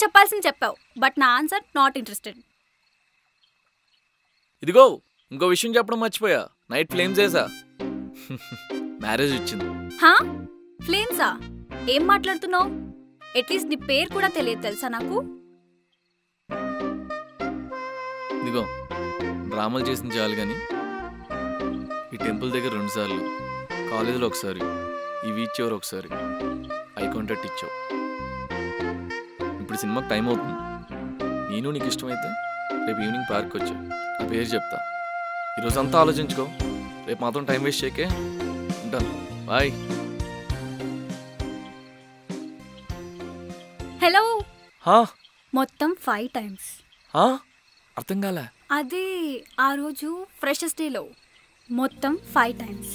చెప్పాల్సింది చెప్పావు, బట్ నా ఆన్సర్ నాట్ ఇంట్రెస్టెడ్. ఇదిగో ఇంకో విషయం చెప్పడం మర్చిపోయా. నైట్ ఫ్లేమ్స్ వేసా. మ్యారేజ్ వచ్చింది. హా, ఫ్లేమ్సా? ఏం మాట్లాడుతున్నావు? అట్లీస్ట్ నీ పేరు కూడా తెలియదు తెలుసా నాకు. ఇదిగో డ్రామాలు చేసింది చాలు కానీ ఈ టెంపుల్ దగ్గర 2 సార్లు, కాలేజీలో ఒకసారి, ఈ వీచ్ చివరి ఒకసారి ఐ కాంటాక్ట్ ఇచ్చావు. ఇప్పుడు సినిమాకి టైం అవుతుంది. నేను నీకు ఇష్టమైతే రేపు ఈవినింగ్ పార్క్ వచ్చా, నా పేరు చెప్తా. ఈరోజంతా ఆలోచించుకో, రేపు మాత్రం టైం వేస్ట్ చేయకే. ఉంటాను, బాయ్. హలో. మొత్తం 5 times. అర్థం కాలే. అది ఆ రోజు ఫ్రెషర్స్ డేలో మొత్తం 5 times.